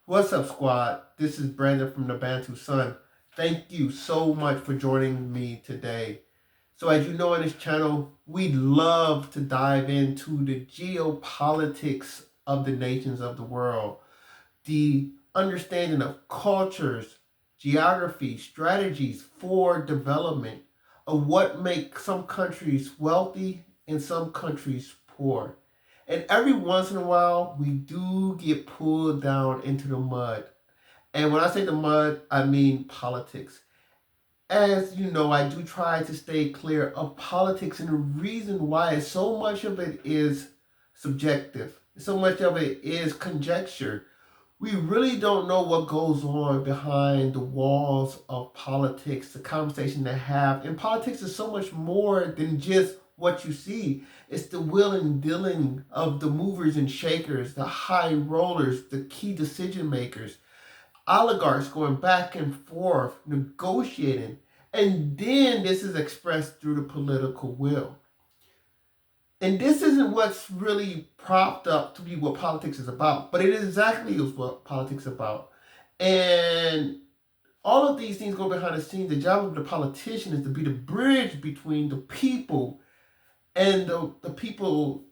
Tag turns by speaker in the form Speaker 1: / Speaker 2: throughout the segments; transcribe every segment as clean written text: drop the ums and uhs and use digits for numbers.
Speaker 1: What's up, squad? This is Brandon from the Bantu Sun. Thank you so much for joining me today. So, as you know, on this channel, we love to dive into the geopolitics of the nations of the world, the understanding of cultures, geography, strategies for development, of what makes some countries wealthy and some countries poor. And every once in a while, we do get pulled down into the mud. And when I say the mud, I mean politics. As you know, I do try to stay clear of politics, and the reason why is so much of it is subjective, so much of it is conjecture. We really don't know what goes on behind the walls of politics, the conversation they have. And politics is so much more than just what you see. It's the will and dealing of the movers and shakers, the high rollers, the key decision makers, oligarchs going back and forth, negotiating. And then this is expressed through the political will. And this isn't what's really propped up to be what politics is about, but it is exactly what politics is about. And all of these things go behind the scenes. The job of the politician is to be the bridge between the people and the people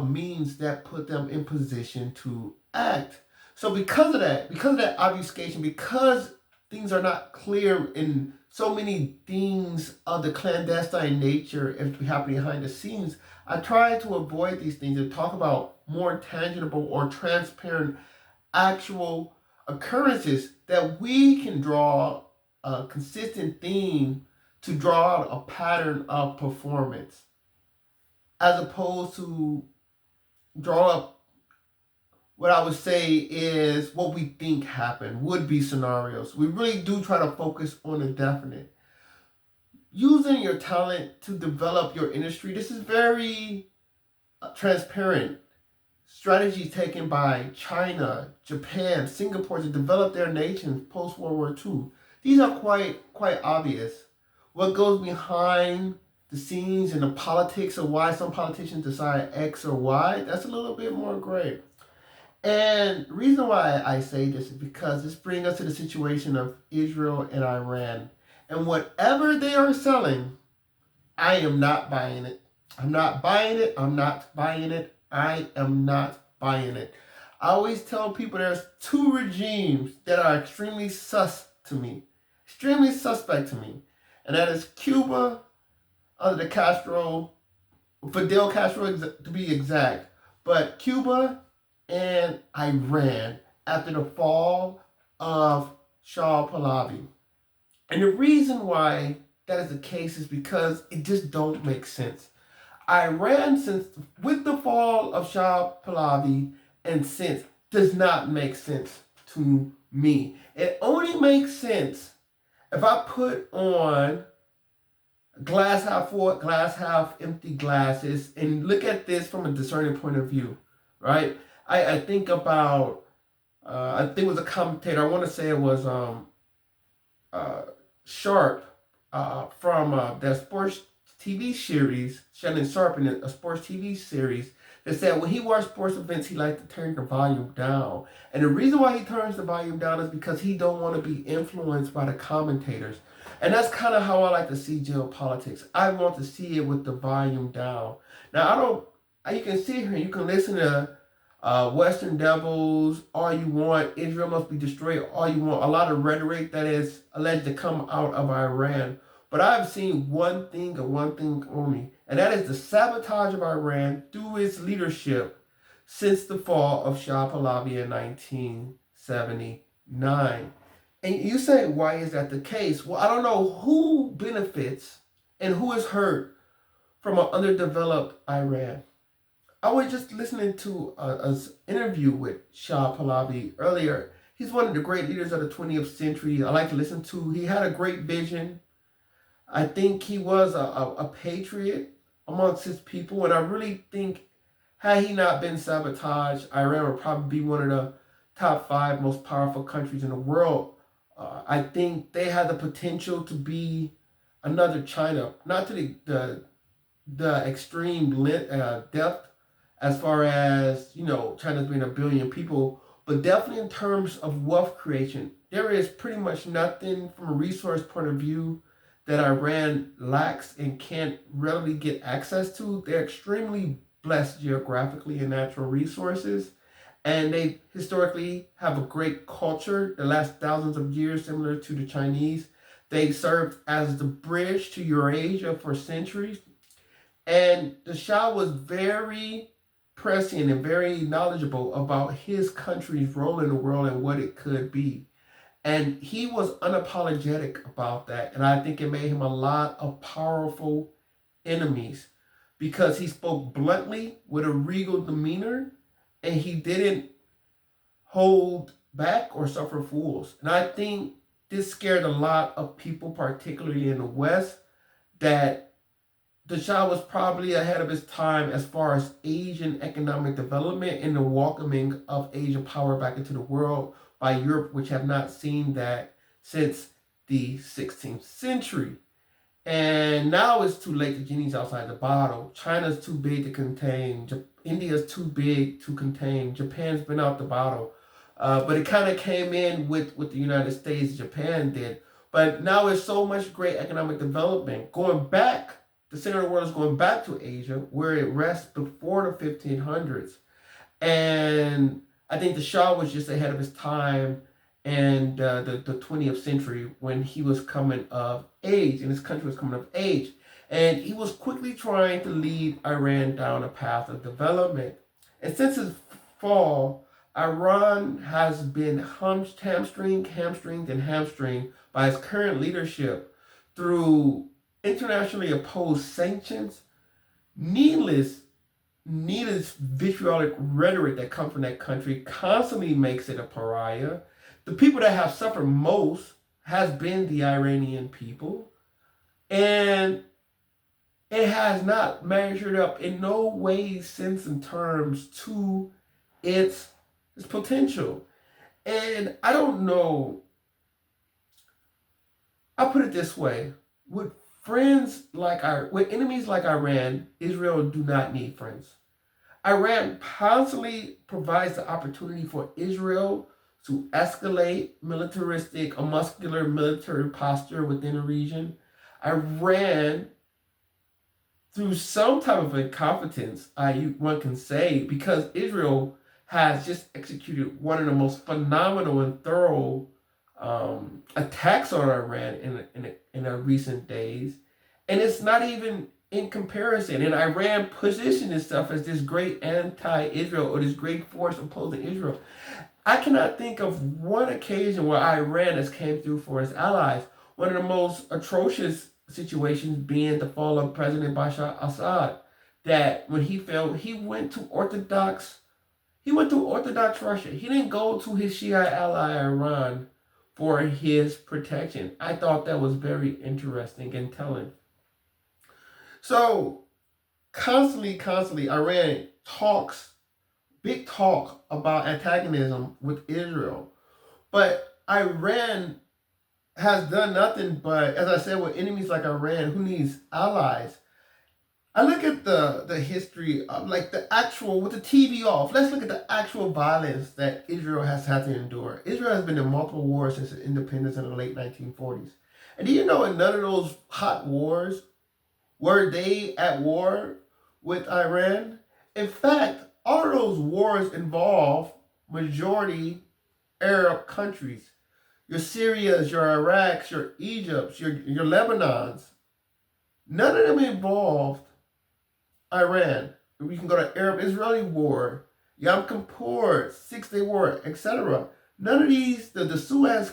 Speaker 1: means that put them in position to act. So because of that obfuscation, because things are not clear in so many things of the clandestine nature if happening behind the scenes, I try to avoid these things and talk about more tangible or transparent actual occurrences that we can draw a consistent theme to draw out a pattern of performance as opposed to draw up what I would say is what we think happened, would be scenarios. We really do try to focus on the definite. Using your talent to develop your industry, this is very transparent. Strategies taken by China, Japan, Singapore to develop their nations post World War II. These are quite obvious. What goes behind the scenes and the politics of why some politicians decide X or Y, that's a little bit more gray. And the reason why I say this is because this brings us to the situation of Israel and Iran. And whatever they are selling, I am not buying it. I'm not buying it. I'm not buying it. I am not buying it. I always tell people there's two regimes that are extremely extremely suspect to me. And that is Cuba under the Fidel Castro to be exact. But Cuba and Iran after the fall of Shah Pahlavi. And the reason why that is the case is because it just don't make sense. Iran, since with the fall of Shah Pahlavi and since, does not make sense to me. It only makes sense if I put on glass half full, glass half empty glasses and look at this from a discerning point of view, right? I think about, I think it was a commentator, I want to say it was Sharp from that sports TV series, Shannon Sharp in a sports TV series, that said when he watched sports events, he liked to turn the volume down. And the reason why he turns the volume down is because he don't want to be influenced by the commentators. And that's kind of how I like to see geopolitics. I want to see it with the volume down. Now, I don't, you can sit here and you can listen to Western devils, all you want, Israel must be destroyed, all you want, a lot of rhetoric that is alleged to come out of Iran. But I've seen one thing and one thing only, and that is the sabotage of Iran through its leadership since the fall of Shah Pahlavi in 1979. And you say, why is that the case? Well, I don't know who benefits and who is hurt from an underdeveloped Iran. I was just listening to an interview with Shah Pahlavi earlier. He's one of the great leaders of the 20th century. I like to listen to. He had a great vision. I think he was a patriot amongst his people, and I really think had he not been sabotaged, Iran would probably be one of the top 5 most powerful countries in the world. I think they had the potential to be another China, not to the extreme depth as far as, China's being a billion people, But definitely in terms of wealth creation, there is pretty much nothing from a resource point of view that Iran lacks and can't readily get access to. They're extremely blessed geographically in natural resources, and they historically have a great culture that lasts thousands of years, similar to the Chinese. They served as the bridge to Eurasia for centuries, and the Shah was very prescient and very knowledgeable about his country's role in the world and what it could be. And he was unapologetic about that. And I think it made him a lot of powerful enemies because he spoke bluntly with a regal demeanor and he didn't hold back or suffer fools. And I think this scared a lot of people, particularly in the West, that the Shah was probably ahead of his time as far as Asian economic development and the welcoming of Asian power back into the world by Europe, which have not seen that since the 16th century. And now it's too late. The genie's outside the bottle. China's too big to contain. India's too big to contain. Japan's been out the bottle. But it kind of came in with the United States. Japan did. But now there's so much great economic development. Going back, the center of the world is going back to Asia, where it rests before the 1500s. And I think the Shah was just ahead of his time and the 20th century when he was coming of age and his country was coming of age. And he was quickly trying to lead Iran down a path of development. And since his fall, Iran has been hamstringed by its current leadership through internationally opposed sanctions, needless vitriolic rhetoric that comes from that country constantly makes it a pariah. The people that have suffered most has been the Iranian people, and it has not measured up in no way, sense, and terms to its potential. And I don't know, I'll put it this way, with enemies like Iran, Israel do not need friends. Iran constantly provides the opportunity for Israel to escalate a muscular military posture within the region. Iran, through some type of incompetence, one can say, because Israel has just executed one of the most phenomenal and thorough attacks on Iran in the recent days, and it's not even in comparison. And Iran positioned itself as this great anti-Israel or this great force opposing Israel. I cannot think of one occasion where Iran has came through for its allies. One of the most atrocious situations being the fall of President Bashar Assad, that when he fell, he went to Orthodox Russia. He didn't go to his Shia ally Iran for his protection. I thought that was very interesting and telling. So constantly, Iran big talk about antagonism with Israel. But Iran has done nothing but, as I said, with enemies like Iran, who needs allies? I look at the history of with the TV off, let's look at the actual violence that Israel has had to endure. Israel has been in multiple wars since its independence in the late 1940s. And do you know in none of those hot wars were they at war with Iran? In fact, all of those wars involve majority Arab countries. Your Syrias, your Iraqs, your Egypts, your Lebanons. None of them involved Iran. We can go to Arab-Israeli war, Yom Kippur, Six-Day War, etc. None of these, the Suez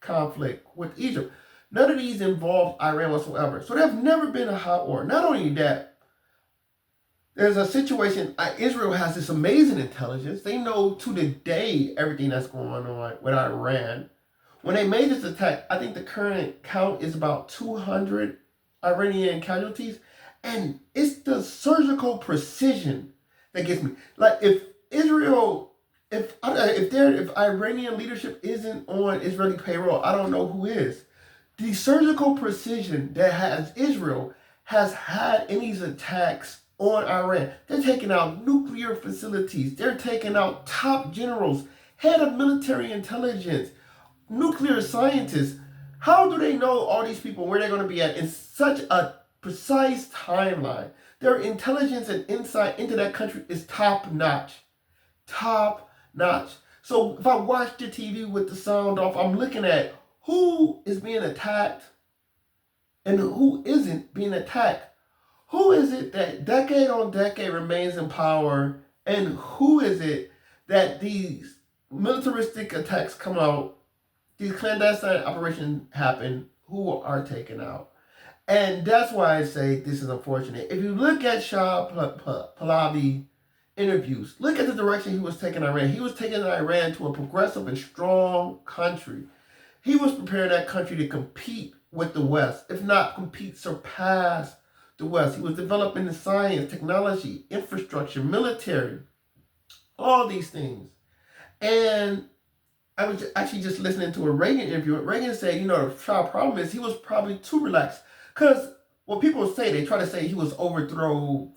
Speaker 1: conflict with Egypt, none of these involved Iran whatsoever. So there have never been a hot war. Not only that, there's a situation, Israel has this amazing intelligence. They know to the day everything that's going on with Iran. When they made this attack, I think the current count is about 200 Iranian casualties. And it's the surgical precision that gets me. Like if Iranian leadership isn't on Israeli payroll, I don't know who is. The surgical precision that Israel has had in these attacks on Iran. They're taking out nuclear facilities. They're taking out top generals, head of military intelligence, nuclear scientists. How do they know all these people, where they're going to be at in such a precise timeline? Their intelligence and insight into that country is top notch. Top notch. So if I watch the TV with the sound off, I'm looking at who is being attacked and who isn't being attacked. Who is it that decade on decade remains in power, and who is it that these militaristic attacks come out, these clandestine operations happen, who are taken out? And that's why I say this is unfortunate. If you look at Shah Pahlavi interviews, look at the direction he was taking Iran. He was taking Iran to a progressive and strong country. He was preparing that country to compete with the West, if not compete, surpass the West. He was developing the science, technology, infrastructure, military, all these things. And I was actually just listening to a Reagan interview. Reagan said, the problem is he was probably too relaxed. Because what people say, they try to say he was overthrew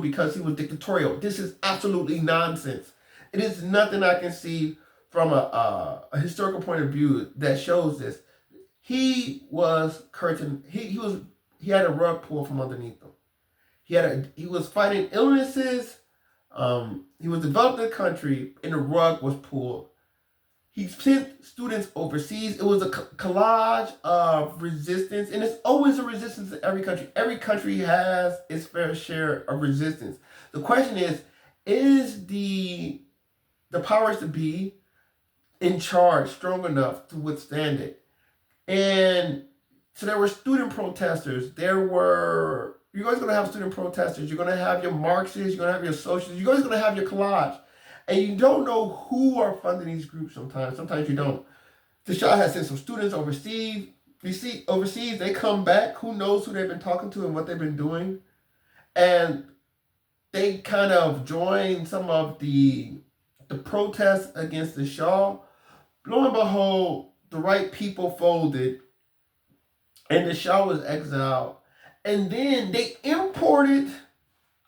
Speaker 1: because he was dictatorial. This is absolutely nonsense. It is nothing I can see from a historical point of view that shows this. He was curtain. He had a rug pulled from underneath him. He was fighting illnesses. He was developing the country, and the rug was pulled. He sent students overseas. It was a collage of resistance, and it's always a resistance in every country. Every country has its fair share of resistance. The question is the powers to be in charge strong enough to withstand it? And so there were student protesters. You're always going to have student protesters. You're going to have your Marxists. You're going to have your socialists. You're always going to have your collage. And you don't know who are funding these groups sometimes. Sometimes you don't. The Shah has sent some students overseas. You see, overseas, they come back. Who knows who they've been talking to and what they've been doing. And they kind of join some of the protests against the Shah. Lo and behold, the right people folded. And the Shah was exiled. And then they imported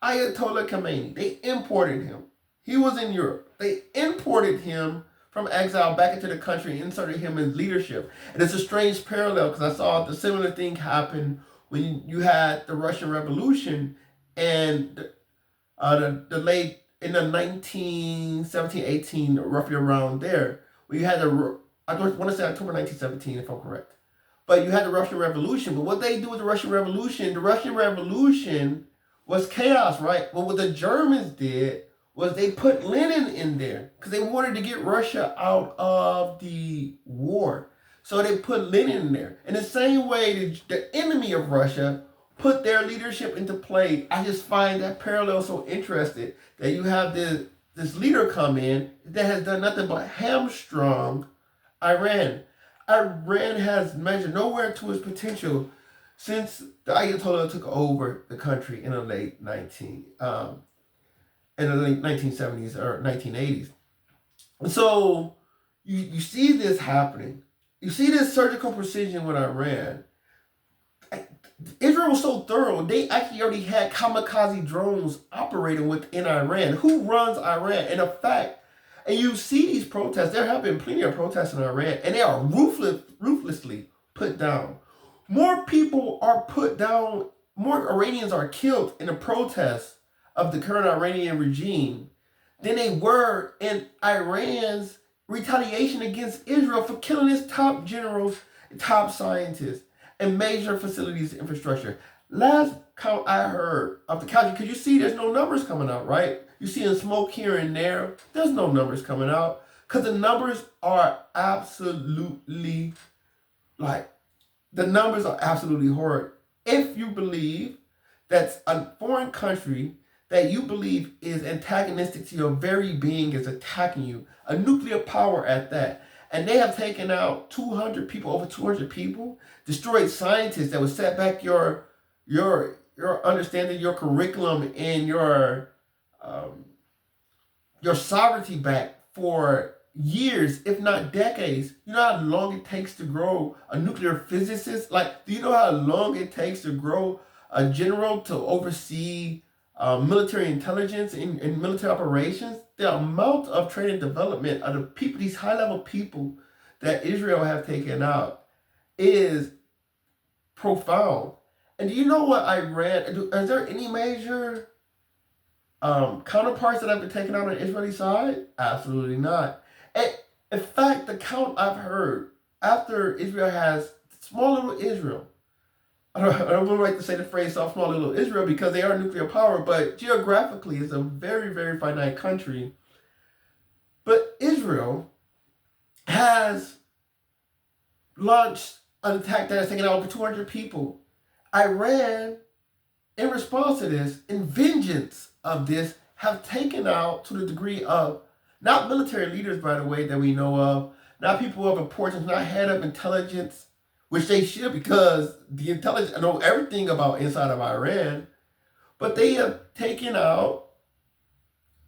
Speaker 1: Ayatollah Khamenei. They imported him. He was in Europe. They imported him from exile back into the country and inserted him in leadership. And it's a strange parallel because I saw the similar thing happen when you had the Russian Revolution and the late, in the 1917, 18, roughly around there, where you had I want to say October 1917, if I'm correct. But you had the Russian Revolution. But what they do with the Russian Revolution was chaos, right? But what the Germans did was they put Lenin in there because they wanted to get Russia out of the war. So they put Lenin in there. In the same way, the enemy of Russia put their leadership into play. I just find that parallel so interesting that you have this leader come in that has done nothing but hamstrung Iran. Iran has measured nowhere to its potential since the Ayatollah took over the country in the late 1970s or 1980s. And so you see this happening. You see this surgical precision with Iran. Israel was so thorough, they actually already had kamikaze drones operating within Iran. Who runs Iran? And in fact, and you see these protests, there have been plenty of protests in Iran, and they are ruthlessly put down. More people are put down, more Iranians are killed in the protests of the current Iranian regime than they were in Iran's retaliation against Israel for killing its top generals, top scientists, and major facilities and infrastructure. Last count I heard of the country, because you see there's no numbers coming out, right? You see in smoke here and there, there's no numbers coming out because the numbers are absolutely horrid. If you believe that a foreign country that you believe is antagonistic to your very being is attacking you, a nuclear power at that, and they have taken out 200 people, over 200 people, destroyed scientists that would set back your understanding, your curriculum, and your sovereignty back for years, if not decades. You know how long it takes to grow a nuclear physicist? Do you know how long it takes to grow a general to oversee military intelligence and military operations, the amount of training and development of the people, these high-level people that Israel have taken out is profound. And do you know what Iran, is there any major counterparts that have been taken out on the Israeli side? Absolutely not. And in fact, the count I've heard after Israel has small little Israel, I don't like to say the phrase small little Israel because they are a nuclear power, but geographically it's a very, very finite country. But Israel has launched an attack that has taken out over 200 people. Iran, in response to this, in vengeance of this, have taken out to the degree of, not military leaders, by the way, that we know of, not people of importance, not head of intelligence, which they should because the intelligence know everything about inside of Iran, but they have taken out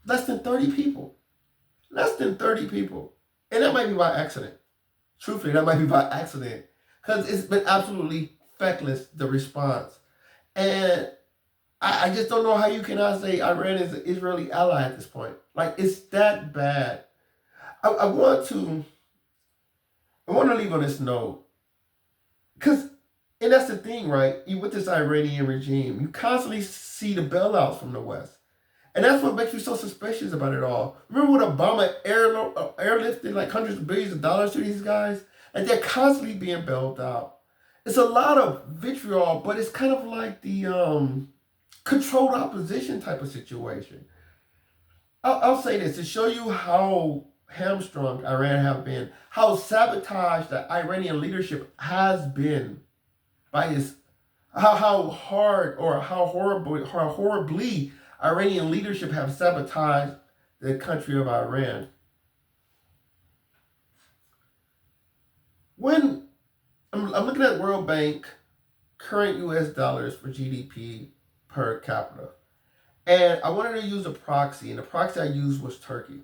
Speaker 1: less than 30 people. Less than 30 people. And that might be by accident. Truthfully, that might be by accident. Because it's been absolutely feckless, the response. And I just don't know how you cannot say Iran is an Israeli ally at this point. Like, it's that bad. I want to leave on this note. Because, and that's the thing, right? With this Iranian regime, you constantly see the bailouts from the West. And that's what makes you so suspicious about it all. Remember when Obama airlifted like hundreds of billions of dollars to these guys? And they're constantly being bailed out. It's a lot of vitriol, but it's kind of like the controlled opposition type of situation. I'll say this to show you how hamstrung Iran have been, how sabotaged the Iranian leadership has been by his, how hard or how horribly Iranian leadership have sabotaged the country of Iran. When I'm looking at World Bank current US dollars for GDP per capita, and I wanted to use a proxy, and the proxy I used was Turkey.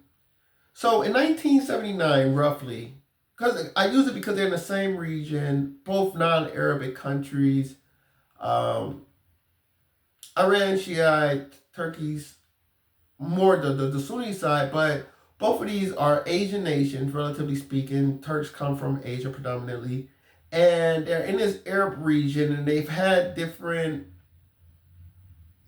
Speaker 1: So in 1979, roughly, because I use it because they're in the same region, both non-Arabic countries, Iran, Shiite, Turkey's more the Sunni side, but both of these are Asian nations, relatively speaking. Turks come from Asia predominantly, and they're in this Arab region, and they've had different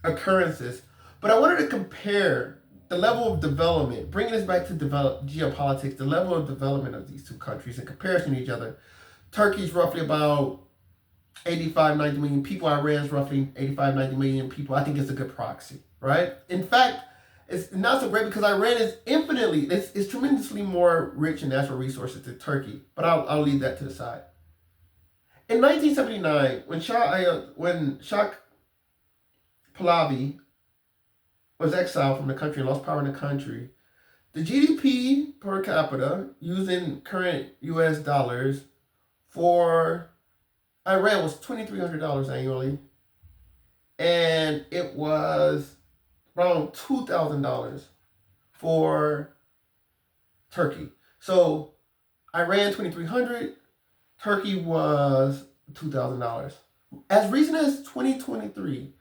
Speaker 1: occurrences. But I wanted to compare the level of development, bringing this back to geopolitics, the level of development of these two countries in comparison to each other. Turkey's roughly about 85, 90 million people. Iran's roughly 85, 90 million people. I think it's a good proxy, right? In fact, it's not so great because Iran is it's tremendously more rich in natural resources than Turkey. But I'll leave that to the side. In 1979, when Shah Pahlavi was exiled from the country and lost power in the country, the GDP per capita using current US dollars for Iran was $2,300 annually, and it was around $2,000 for Turkey. So Iran $2,300, Turkey was $2,000. As recent as 2023,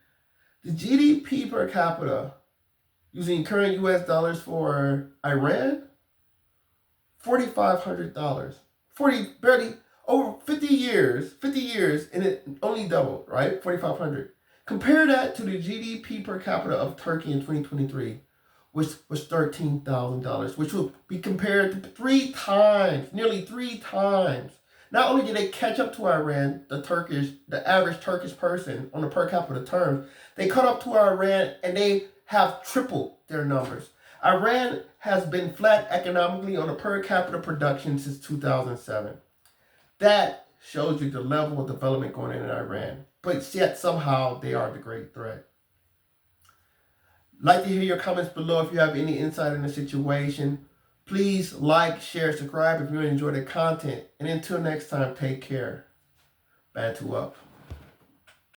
Speaker 1: the GDP per capita using current US dollars for Iran, $4,500. Barely over 50 years, and it only doubled, right? 4,500. Compare that to the GDP per capita of Turkey in 2023, which was $13,000, which will be compared to nearly three times. Not only did they catch up to Iran, the average Turkish person on the per capita terms, they caught up to Iran and they have tripled their numbers. Iran has been flat economically on a per capita production since 2007. That shows you the level of development going in Iran. But yet somehow they are the great threat. Like to hear your comments below if you have any insight in the situation. Please like, share, subscribe if you enjoy the content. And until next time, take care. Bantu up.